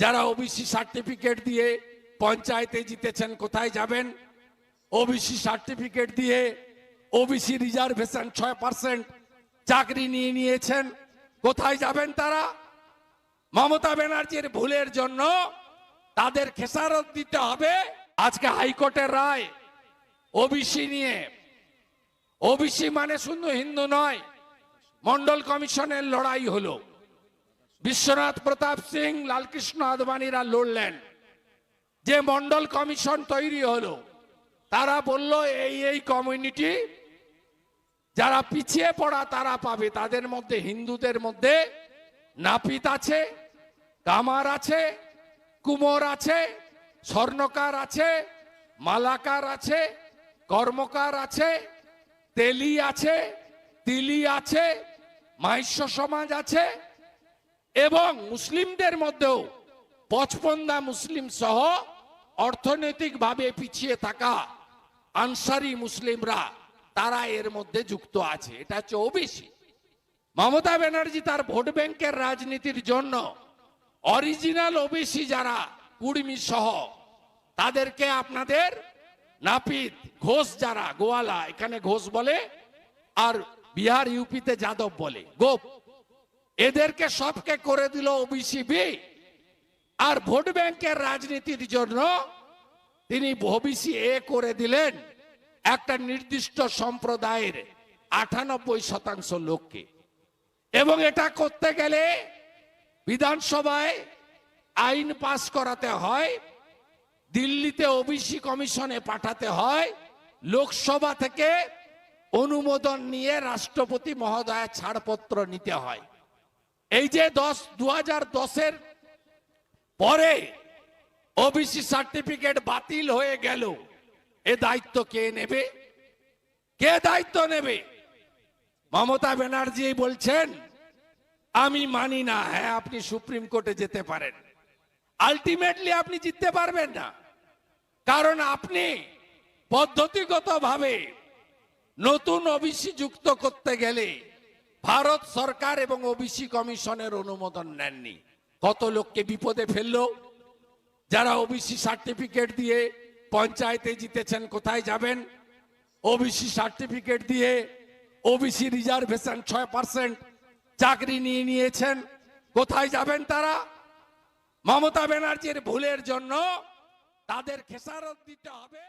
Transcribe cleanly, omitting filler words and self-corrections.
যারা OBC certificate দিয়ে পঞ্চায়েতে জিতেছেন কোথায় যাবেন? ওবিসি সার্টিফিকেট দিয়ে ওবিসি রিজার্ভেশন 6% চাকরি নিয়ে নিয়েছেন কোথায় যাবেন তারা? মমতা ব্যানার্জির ভুলের জন্য তাদের খেসারত দিতে হবে। আজকে হাইকোর্টের রায় ওবিসি নিয়ে, ওবিসি মানে শুধু হিন্দু নয়, মন্ডল কমিশনের লড়াই হলো। বিশ্বনাথ প্রতাপ সিং, লালকৃষ্ণ আদবানীরা লড়লেন, যে মন্ডল কমিশন তৈরি হলো তারা বলল এই কমিউনিটি যারা পিছিয়ে পড়া তারা পাবে। তাদের মধ্যে হিন্দুদের মধ্যে নাপিত আছে, কামার আছে, কুমোর আছে, স্বর্ণকার আছে, মালাকার আছে, কর্মকার আছে, তেলি আছে, তিলি আছে, মাহিষ্য সমাজ আছে, এবং মুসলিমদের মধ্যেও 55 মুসলিম সহ অর্থনৈতিকভাবে পিছিয়ে থাকা আনসারি মুসলিমরা তারা এর মধ্যে যুক্ত আছে। এটা হচ্ছে ওবিসি। মমতা ব্যানার্জি তার ভোট ব্যাংকের রাজনীতির জন্য অরিজিনাল ওবিসি যারা কুর্মী সহ তাদেরকে আপনাদের নাপিত, ঘোষ যারা গোয়ালা, এখানে ঘোষ বলে আর বিহার ইউপিতে যাদব বলে গোপ, এদেরকে সবকে করে দিল ওবিসি বি। আর ভোট ব্যাংকের রাজনীতির জন্য তিনি ওবিসি এ করে দিলেন একটা নির্দিষ্ট সম্প্রদায়ের 98% লোককে। এবং এটা করতে গেলে বিধানসভায় আইন পাস করাতে হয়, দিল্লিতে ওবিসি কমিশনে পাঠাতে হয়, লোকসভা থেকে অনুমোদন নিয়ে রাষ্ট্রপতি মহোদয়ের ছাড়পত্র নিতে হয়। এই যে 2010-এর পরে ওবিসি সার্টিফিকেট বাতিল হয়ে গেল, এ দায়িত্ব কে নেবে? কে দায়িত্ব নেবে? মমতা ব্যানার্জি বলছেন আমি মানি না। হ্যাঁ, আপনি সুপ্রিম কোর্টে যেতে পারেন, আলটিমেটলি আপনি জিততে পারবেন না, কারণ আপনি পদ্ধতিগতভাবে নতুন ওবিসি যুক্ত করতে গেলে ভারত সরকার এবং ওবিসি কমিশনের অনুমোদন নেননি। কত লোককে বিপদে ফেললো। যারা ওবিসি সার্টিফিকেট দিয়ে পঞ্চায়েতে জিতেছেন কোথায় যাবেন? ওবিসি সার্টিফিকেট দিয়ে ওবিসি রিজার্ভেশন 6% চাকরি নিয়ে নিয়েছেন কোথায় যাবেন তারা? মমতা ব্যানার্জির ভুলের জন্য তাদের খেসারত দিতে হবে।